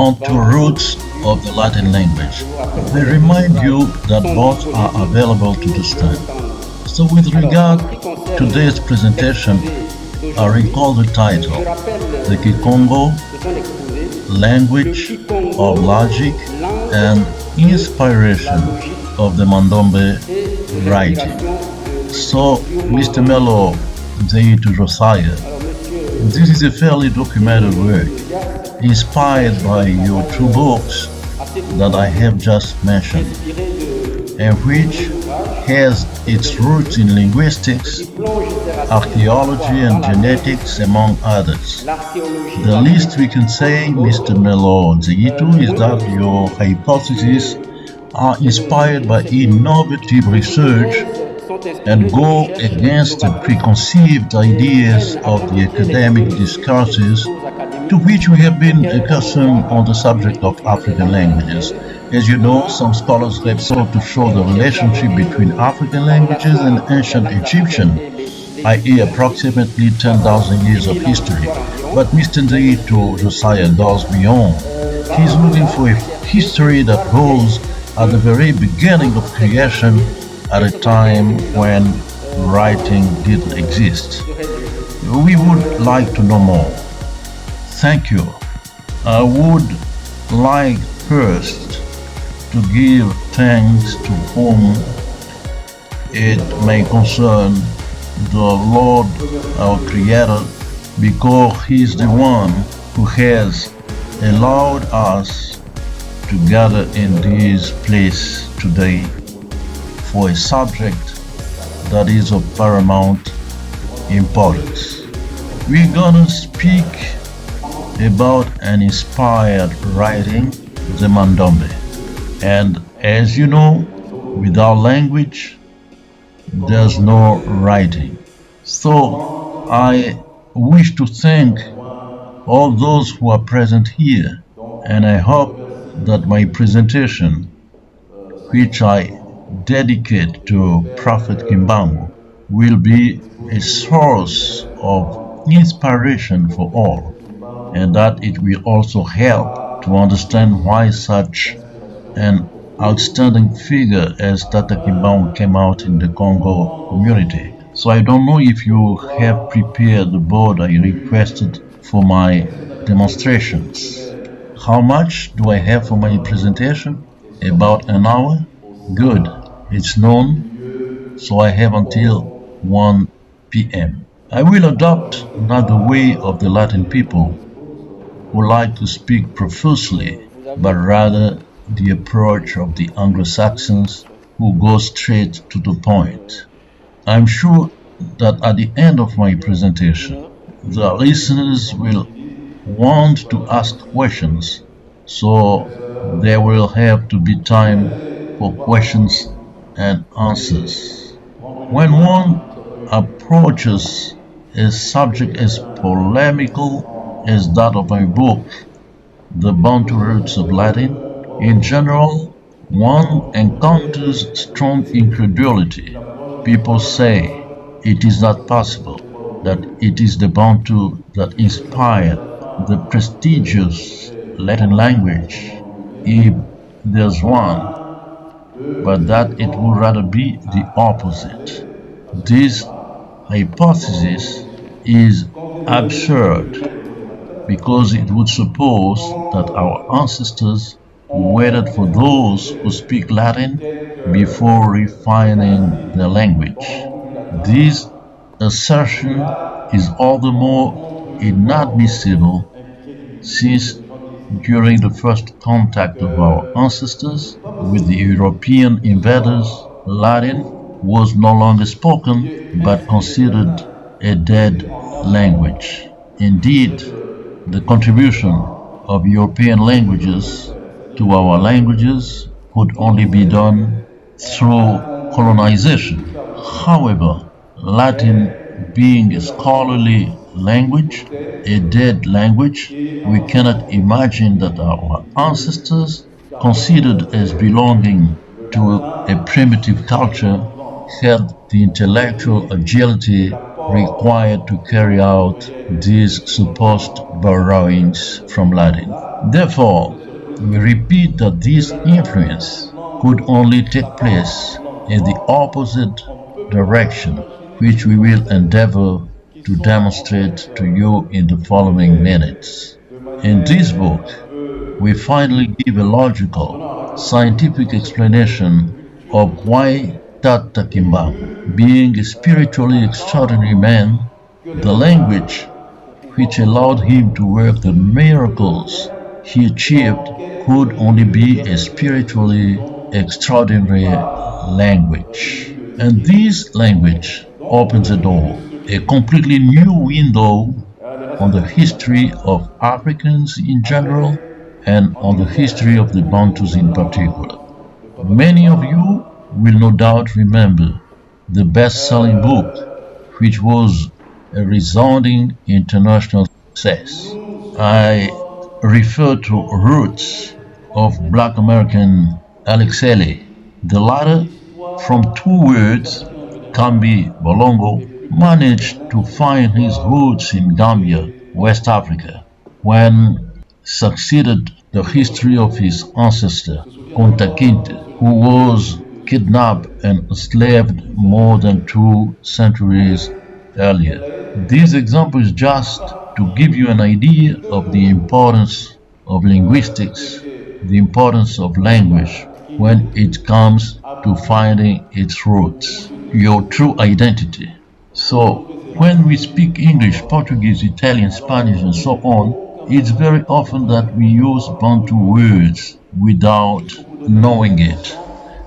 Bantu roots of the Latin language. I remind you that both are available to the study. So with regard to today's presentation, I recall the title, The Kikongo, Language of Logic and Inspiration of the Mandombe Writing. So, Mr. Melo, to Josiah, this is a fairly documented work, inspired by your two books that I have just mentioned, and which has its roots in linguistics, archaeology, and genetics, among others. The least we can say, Mr. Melo Nzeyitu, is that your hypotheses are inspired by innovative research and go against the preconceived ideas of the academic discourses to which we have been accustomed on the subject of African languages. As you know, some scholars have sought to show the relationship between African languages and ancient Egyptian, i.e. approximately 10,000 years of history. But Mr. Nzeyitu Josiah goes beyond. He's looking for a history that goes at the very beginning of creation, at a time when writing didn't exist. We would like to know more. Thank you. I would like first to give thanks to whom it may concern, the Lord our Creator, because He is the one who has allowed us to gather in this place today for a subject that is of paramount importance. We're gonna speak about an inspired writing, the Mandombe. And as you know, without language, there's no writing. So I wish to thank all those who are present here, and I hope that my presentation, which I dedicate to Prophet Kikongo, will be a source of inspiration for all, and that it will also help to understand why such an outstanding figure as Tata Kikongo came out in the Congo community. So I don't know if you have prepared the board I requested for my demonstrations. How much do I have for my presentation? About an hour? Good. It's noon, so I have until 1 p.m. I will adopt not the way of the Latin people who like to speak profusely, but rather the approach of the Anglo-Saxons who go straight to the point. I'm sure that at the end of my presentation, the listeners will want to ask questions, so there will have to be time for questions and answers. When one approaches a subject as polemical as that of my book, The Bantu Roots of Latin, in general, one encounters strong incredulity. People say it is not possible, that it is the Bantu that inspired the prestigious Latin language, if there's one, but that it would rather be the opposite. This hypothesis is absurd because it would suppose that our ancestors waited for those who speak Latin before refining their language. This assertion is all the more inadmissible since during the first contact of our ancestors with the European invaders, Latin was no longer spoken but considered a dead language. Indeed, the contribution of European languages to our languages could only be done through colonization. However, Latin being a scholarly language, a dead language, we cannot imagine that our ancestors, considered as belonging to a primitive culture, had the intellectual agility required to carry out these supposed borrowings from Latin. Therefore, we repeat that this influence could only take place in the opposite direction, which we will endeavor to demonstrate to you in the following minutes. In this book, we finally give a logical, scientific explanation of why Tata Kimbang, being a spiritually extraordinary man, the language which allowed him to work the miracles he achieved could only be a spiritually extraordinary language. And this language opens a door, a completely new window on the history of Africans in general and on the history of the Bantus in particular. Many of you will no doubt remember the best-selling book, which was a resounding international success. I refer to Roots of Black American Alex Haley. The latter, from two words, Kambi Bolongo, managed to find his roots in Gambia, West Africa, when succeeded the history of his ancestor, Kunta Kinte, who was kidnapped and enslaved more than 2 centuries earlier. This example is just to give you an idea of the importance of linguistics, the importance of language when it comes to finding its roots, your true identity. So, when we speak English, Portuguese, Italian, Spanish, and so on, it's very often that we use Bantu words without knowing it.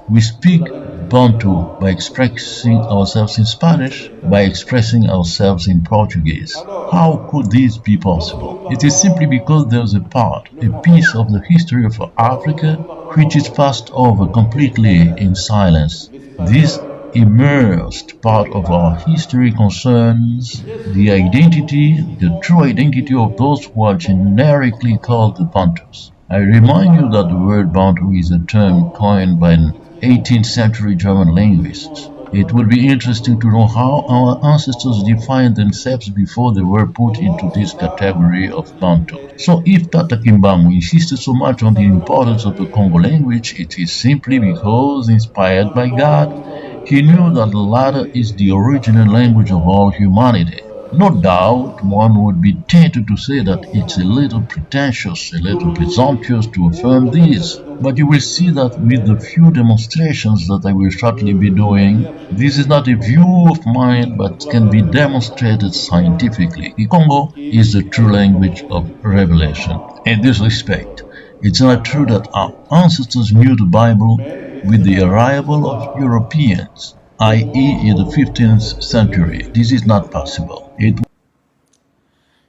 We speak Bantu by expressing ourselves in Spanish, by expressing ourselves in Portuguese. How could this be possible? It is simply because there's a part, a piece of the history of Africa which is passed over completely in silence. This immersed part of our history concerns the identity, the true identity of those who are generically called the Bantus. I remind you that the word Bantu is a term coined by an 18th century German linguist. It would be interesting to know how our ancestors defined themselves before they were put into this category of Bantu. So if Tata Kimbangu insisted so much on the importance of the Congo language, it is simply because, inspired by God, he knew that the latter is the original language of all humanity. No doubt one would be tempted to say that it's a little pretentious, a little presumptuous to affirm this, but you will see that with the few demonstrations that I will shortly be doing, this is not a view of mine but can be demonstrated scientifically. Kikongo is the true language of revelation. In this respect, it's not true that our ancestors knew the Bible with the arrival of Europeans, i.e., in the 15th century. This is not possible.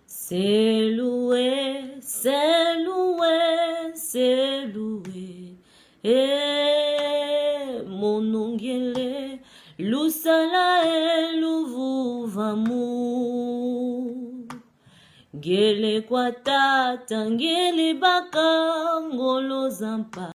C'est loué, c'est loué, c'est loué. E monongele, lusala e luvuvamu. Ngele kwa tata, ngele baka ngolo zampa.